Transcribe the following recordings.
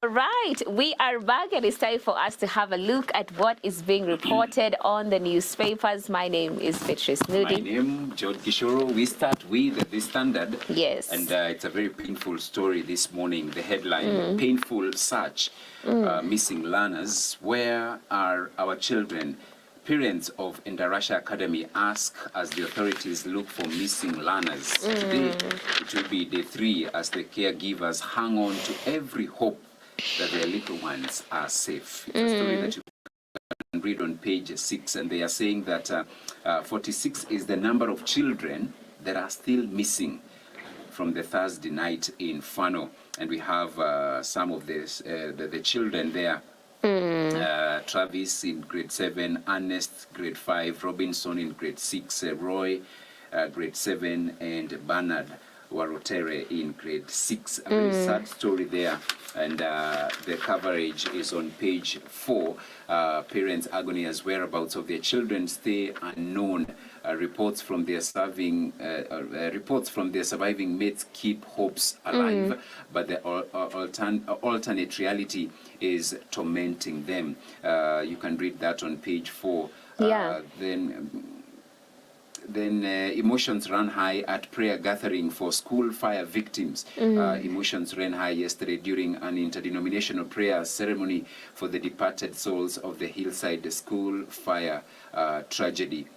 Right, we are back and it's time for us to have a look at what is being reported on the newspapers. My name is Beatrice Nudi. My name, George Gishoro. We start with the Standard. Yes. And it's a very painful story this morning. The headline, Painful Search, Missing Learners. Where are our children? Parents of Endarasha Academy ask as the authorities look for missing learners. Today, it will be day 3 as the caregivers hang on to every hope that their little ones are safe. It's a story that you can read on page 6, and they are saying that 46 is the number of children that are still missing from the Thursday night in Fano. And we have some of this, the children there. Travis in grade 7, Ernest grade 5, Robinson in grade 6, Roy grade 7, and Bernard Warotere in grade 6. A very sad story there, and the coverage is on page 4. Parents' agony as whereabouts of their children stay unknown. Reports from their surviving mates keep hopes alive, but the alternate reality is tormenting them. You can read that on page 4. Then emotions ran high at prayer gathering for school fire victims. Emotions ran high yesterday during an interdenominational prayer ceremony for the departed souls of the Hillside School fire tragedy.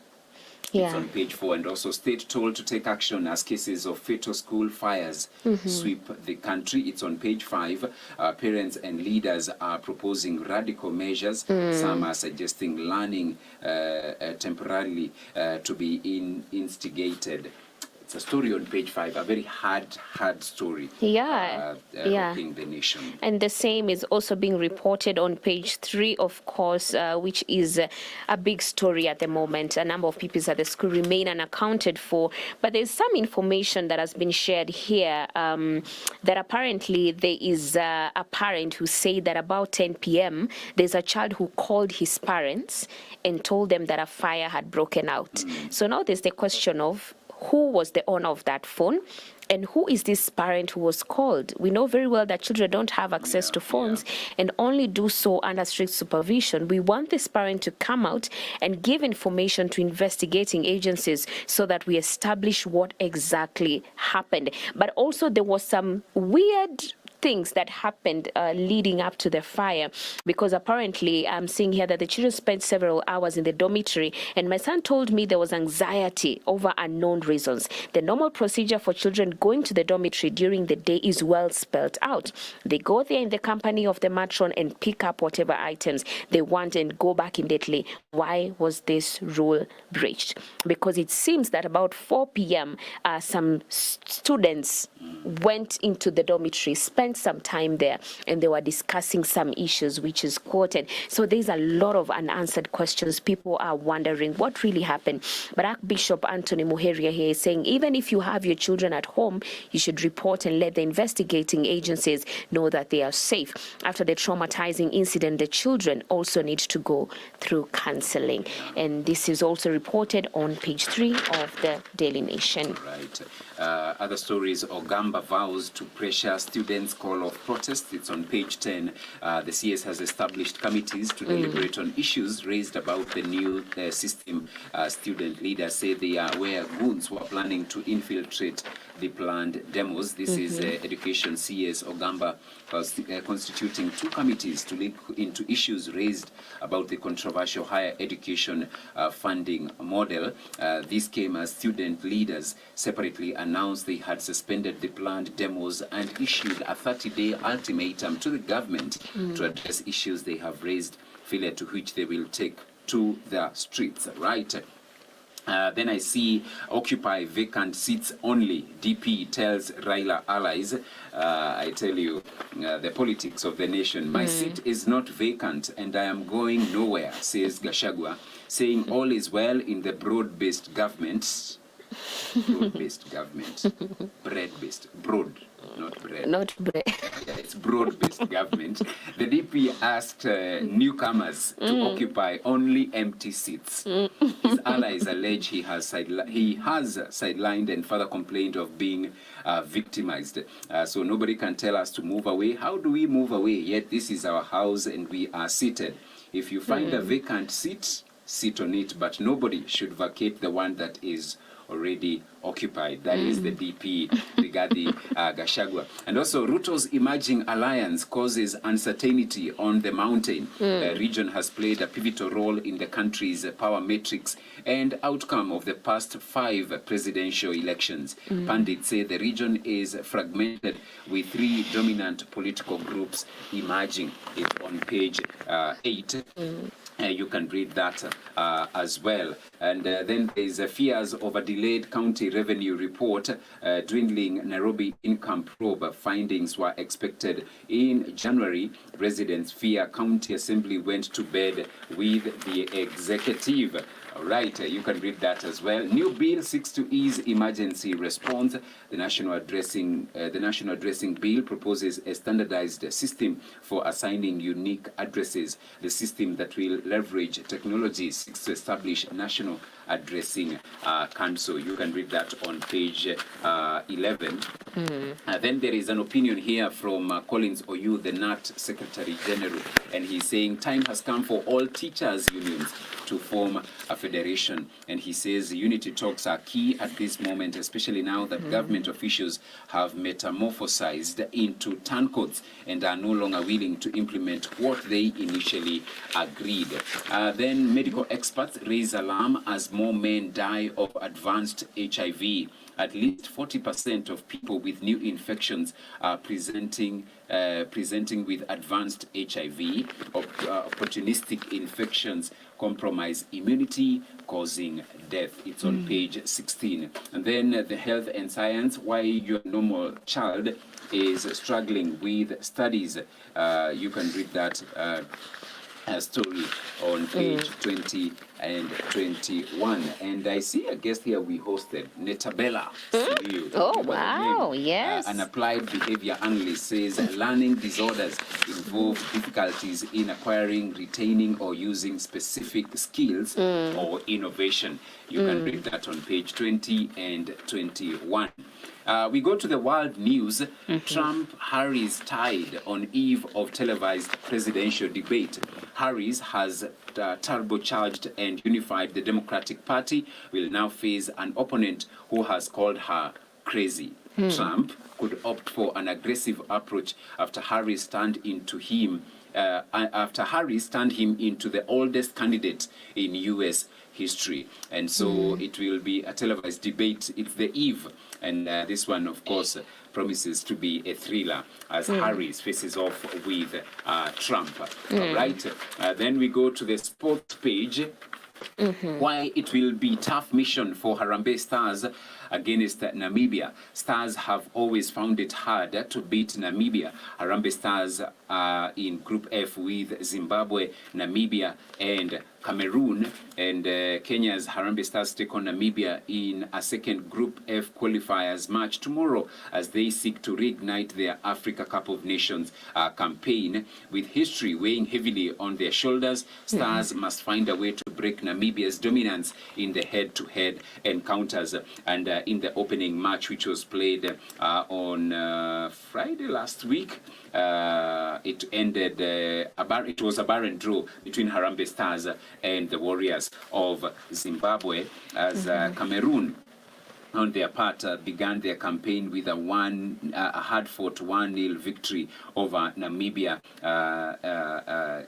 It's on page 4. And also, state told to take action as cases of fatal school fires sweep the country. It's on page 5. Parents and leaders are proposing radical measures. Some are suggesting learning temporarily to be instigated. It's a story on page 5, a very hard story. Rocking the nation. And the same is also being reported on page 3, of course, which is a big story at the moment. A number of pupils at the school remain unaccounted for. But there's some information that has been shared here that apparently there is a parent who said that about 10 p.m. there's a child who called his parents and told them that a fire had broken out. So now there's the question of who was the owner of that phone and who is this parent who was called. We know very well that children don't have access to phones and only do so under strict supervision. We want this parent to come out and give information to investigating agencies so that we establish what exactly happened. But also there was some weird things that happened leading up to the fire, because apparently I'm seeing here that the children spent several hours in the dormitory, and my son told me there was anxiety over unknown reasons. The normal procedure for children going to the dormitory during the day is well spelled out. They go there in the company of the matron and pick up whatever items they want and go back immediately. Why was this rule breached? Because it seems that about 4 p.m. Some students went into the dormitory, spent some time there, and they were discussing some issues, which is quoted. So there's a lot of unanswered questions. People are wondering what really happened. But Archbishop Anthony Muheria here is saying even if you have your children at home, you should report and let the investigating agencies know that they are safe. After the traumatizing incident, the children also need to go through counseling. And this is also reported on page 3 of the Daily Nation. Right. Other stories, Ogamba vows to pressure students' call of protest. It's on page 10. The CS has established committees to deliberate on issues raised about the new system. Student leaders say they are aware goons who are planning to infiltrate the planned demos. This is Education CS Ogamba constituting 2 committees to look into issues raised about the controversial higher education funding model. This came as student leaders separately announced they had suspended the planned demos and issued a 30-day ultimatum to the government to address issues they have raised, failure to which they will take to the streets. Right. Then I see occupy vacant seats only. DP tells Raila allies. I tell you, the politics of the nation. My seat is not vacant and I am going nowhere, says Gachagua, saying all is well in the broad-based government. broad-based government. Bread-based. Broad, not bread. Not bread. Yeah, it's broad-based government. The DP asked newcomers to occupy only empty seats. His allies allege he has sidelined and further complained of being victimized. So nobody can tell us to move away. How do we move away? Yet this is our house and we are seated. If you find a vacant seat, sit on it, but nobody should vacate the one that is already occupied. That is the DP, Rigathi Gachagua. And also, Ruto's emerging alliance causes uncertainty on the mountain. The region has played a pivotal role in the country's power matrix and outcome of the past 5 presidential elections. Pundits say the region is fragmented with 3 dominant political groups emerging. It's on page 8. You can read that as well. And then there's fears of a delayed county revenue report. Dwindling Nairobi income probe findings were expected in January. Residents fear county assembly went to bed with the executive. All right, you can read that as well. New bill seeks to ease emergency response. The national addressing bill proposes a standardized system for assigning unique addresses. The system that will leverage technology seeks to establish national addressing council. You can read that on page 11. Then there is an opinion here from Collins Oyu, the NAT Secretary General, and he's saying time has come for all teachers unions to form a federation. And he says unity talks are key at this moment, especially now that government officials have metamorphosized into turncoats and are no longer willing to implement what they initially agreed. Then medical experts raise alarm as more men die of advanced HIV. At least 40% of people with new infections are presenting with advanced HIV. Opportunistic infections compromise immunity, causing death. It's on page 16. And then the health and science, why your normal child is struggling with studies. You can read that story on page 20 and 21. And I see a guest here we hosted, Netabella. Oh, wow, yes. An applied behavior analyst says learning disorders involve difficulties in acquiring, retaining, or using specific skills or innovation. You can read that on page 20 and 21. We go to the world news. Trump-Harris tied on eve of televised presidential debate. Harris has turbocharged and unified the Democratic Party, will now face an opponent who has called her crazy. Trump could opt for an aggressive approach after Harris turned him into the oldest candidate in U.S. history. And so it will be a televised debate. It's the eve. And this one, of course, promises to be a thriller as Harris faces off with Trump. All right. Then we go to the sports page. Why it will be tough mission for Harambee Stars against Namibia. Stars have always found it hard to beat Namibia. Harambee Stars are in Group F with Zimbabwe, Namibia, and Cameroon. And Kenya's Harambee Stars take on Namibia in a second Group F qualifiers match tomorrow as they seek to reignite their Africa Cup of Nations campaign. With history weighing heavily on their shoulders, Stars must find a way to break Namibia's dominance in the head-to-head encounters. And in the opening match, which was played on Friday last week, it ended, it was a barren draw between Harambee Stars and the Warriors of Zimbabwe as Cameroon on their part began their campaign with a hard-fought 1-0 victory over Namibia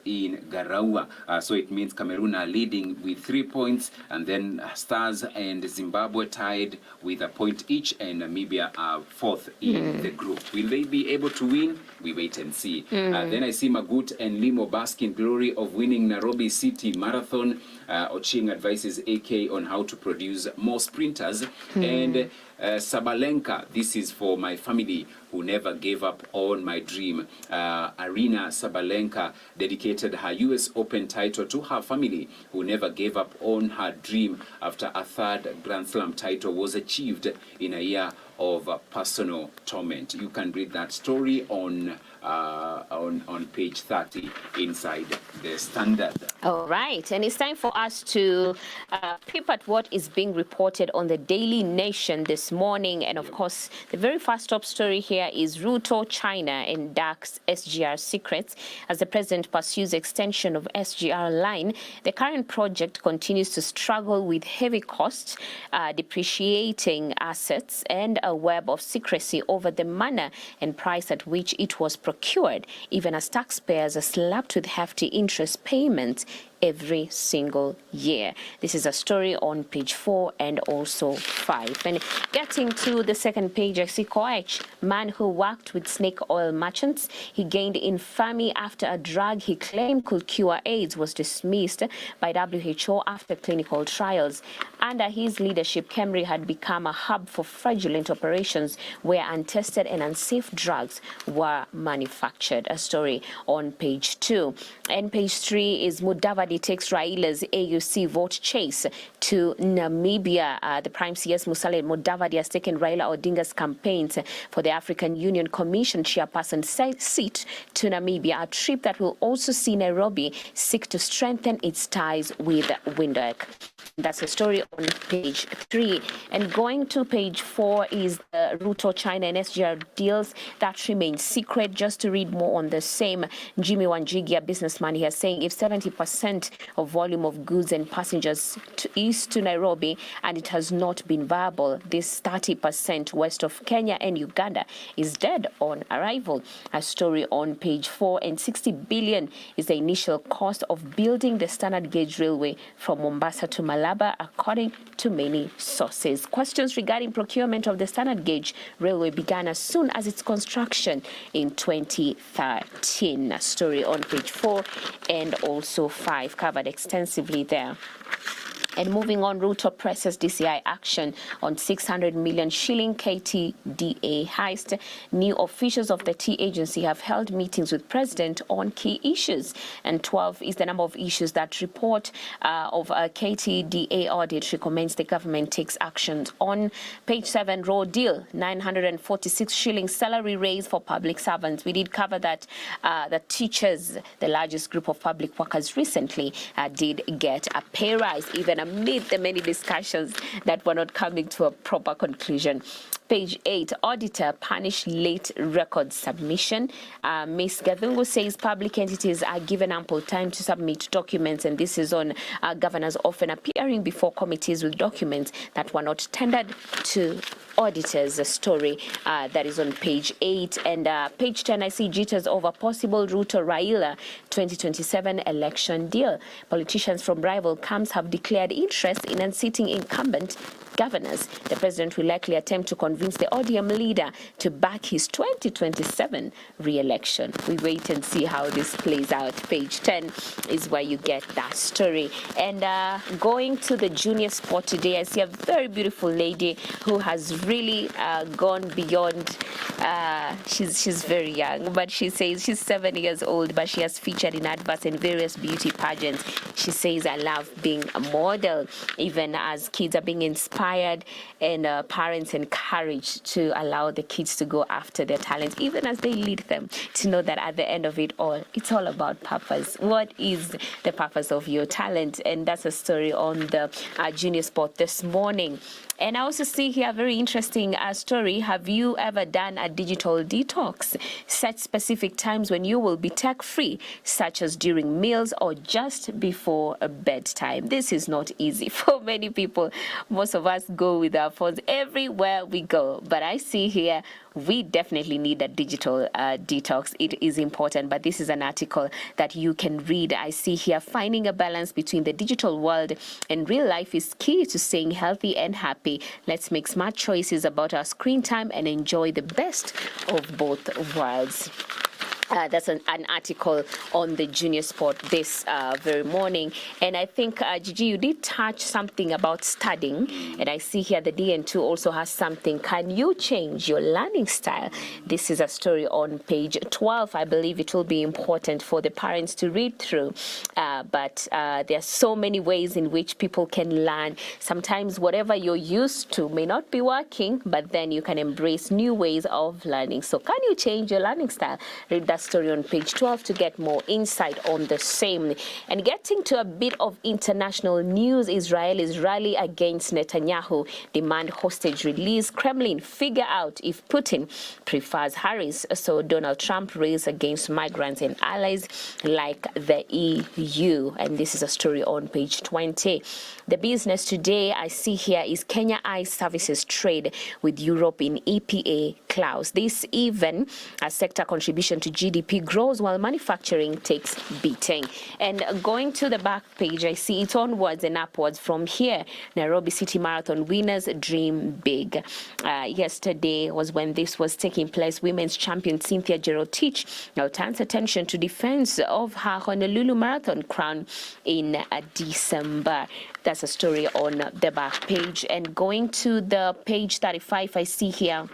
in Garaua. So it means Cameroon are leading with 3 points, and then Stars and Zimbabwe tied with a point each, and Namibia are fourth in the group. Will they be able to win? We wait and see. Then I see Magut and Limo bask in glory of winning Nairobi City Marathon. Oching advises AK on how to produce more sprinters. And Sabalenka, this is for my family who never gave up on my dream. Arina Sabalenka dedicated her US Open title to her family, who never gave up on her dream after a third Grand Slam title was achieved in a year of personal torment. You can read that story on page 30 inside the Standard. All right, and it's time for us to peep at what is being reported on the Daily Nation this morning. And of course, the very first top story here is Ruto, China, and DAX SGR secrets. As the president pursues extension of SGR line, the current project continues to struggle with heavy costs, depreciating assets, and a web of secrecy over the manner and price at which it was procured, even as taxpayers are slapped with hefty interest payments every single year. This is a story on page 4 and also 5. And getting to the second page, I see Koech, man who worked with snake oil merchants. He gained infamy after a drug he claimed could cure AIDS was dismissed by WHO after clinical trials. Under his leadership, Kemri had become a hub for fraudulent operations where untested and unsafe drugs were manufactured. A story on page 2. And page 3 is Mudavadi takes Raila's AUC vote chase to Namibia. The Prime CS Musalia Mudavadi has taken Raila Odinga's campaigns for the African Union Commission chairperson seat to Namibia, a trip that will also see Nairobi seek to strengthen its ties with Windhoek. That's a story on page 3. And going to page 4 is the Ruto, China, and SGR deals that remain secret. Just to read more on the same, Jimmy Wanjigi, a businessman, he is saying if 70% of volume of goods and passengers is to Nairobi and it has not been viable, this 30% west of Kenya and Uganda is dead on arrival. A story on page 4. And 60 billion is the initial cost of building the standard gauge railway from Mombasa to Malaba, according to many sources. Questions regarding procurement of the standard gauge railway began as soon as its construction in 2013. A story on page 4 and also 5, covered extensively there. And moving on, Ruto presses DCI action on 600 million shilling KTDA heist. New officials of the T agency have held meetings with President on key issues. And 12 is the number of issues that report of a KTDA audit recommends the government takes actions on. Page 7, raw deal, 946 shilling salary raise for public servants. We did cover that the teachers, the largest group of public workers recently, did get a pay rise, even amid the many discussions that were not coming to a proper conclusion. Page 8, auditor punished late record submission. Ms. Gathungu says public entities are given ample time to submit documents, and this is on governors often appearing before committees with documents that were not tendered to auditors. A story that is on page 8. And page 10, I see jitters over possible Ruto Raila 2027 election deal. Politicians from rival camps have declared interest in unseating incumbent governors. The president will likely attempt to convince the ODM leader to back his 2027 re-election. We wait and see how this plays out. Page 10 is where you get that story. And going to the junior sport today, I see a very beautiful lady who has really gone beyond. She's very young, but she says she's 7 years old, but she has featured in adverts and various beauty pageants. She says, I love being a model, even as kids are being inspired and parents encouraged to allow the kids to go after their talents, even as they lead them, to know that at the end of it all, it's all about purpose. What is the purpose of your talent? And that's a story on the junior sport this morning. And I also see here a very interesting story. Have you ever done a digital detox? Set specific times when you will be tech-free, such as during meals or just before bedtime. This is not easy for many people. Most of us go with our phones everywhere we go. But I see here we definitely need a digital detox. It is important, but this is an article that you can read. I see here finding a balance between the digital world and real life is key to staying healthy and happy. Let's make smart choices about our screen time and enjoy the best of both worlds. That's an article on the Junior Sport this very morning. And I think, Gigi, you did touch something about studying. And I see here the DN2 also has something. Can you change your learning style? This is a story on page 12. I believe it will be important for the parents to read through. But there are so many ways in which people can learn. Sometimes whatever you're used to may not be working, but then you can embrace new ways of learning. So can you change your learning style? Read that story on page 12 to get more insight on the same. And getting to a bit of international news, Israel's rally against Netanyahu demand hostage release. Kremlin figure out if Putin prefers Harris. So Donald Trump rails against migrants and allies like the EU. And this is a story on page 20. The business today I see here is Kenya Ice Services trade with Europe in EPA clause. This even a sector contribution to GDP grows while manufacturing takes beating. And going to the back page, I see it's onwards and upwards from here. Nairobi City Marathon winners dream big. Yesterday was when this was taking place. Women's champion Cynthia Jerotich now turns attention to defense of her Honolulu Marathon crown in December. That's a story on the back page. And going to the page 35, I see here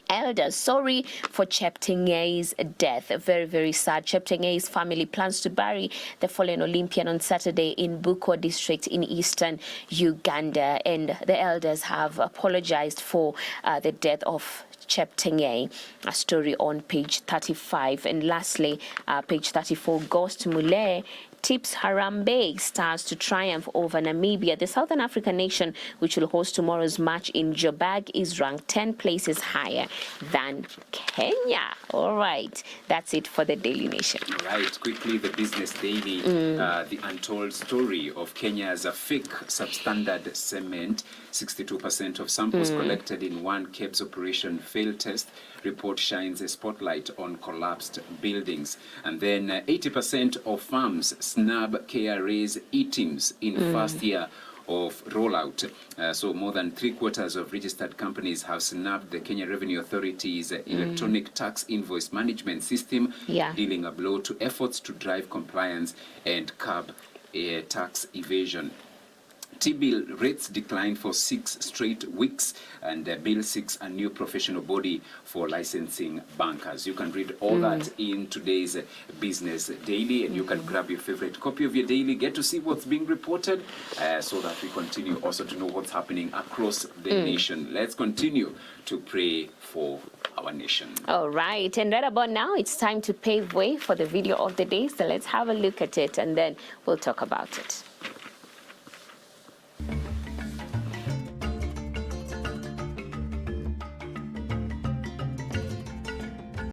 elders sorry for Cheptegei's death. Very, very sad. Cheptegei's family plans to bury the fallen Olympian on Saturday in Bukwa district in eastern Uganda. And the elders have apologized for the death of Cheptegei. A story on page 35. And lastly, page 34, Ghost Mulee tips Harambee Stars to triumph over Namibia. The Southern African nation, which will host tomorrow's match in Joburg, is ranked 10 places higher than Kenya. All right, that's it for the Daily Nation. Right, quickly, the Business Daily, the untold story of Kenya's fake substandard cement. 62% of samples collected in one KEBS operation failed test. Report shines a spotlight on collapsed buildings. And then 80% of farms snub KRA's e-teams in first year of rollout. So more than 3/4 of registered companies have snubbed the Kenya Revenue Authority's electronic tax invoice management system, dealing a blow to efforts to drive compliance and curb tax evasion. T-bill rates declined for 6 straight weeks, and Bill seeks a new professional body for licensing bankers. You can read all that in today's Business Daily, and you can grab your favorite copy of your daily, get to see what's being reported, so that we continue also to know what's happening across the nation. Let's continue to pray for our nation. All right, and right about now, it's time to pave way for the video of the day. So let's have a look at it, and then we'll talk about it.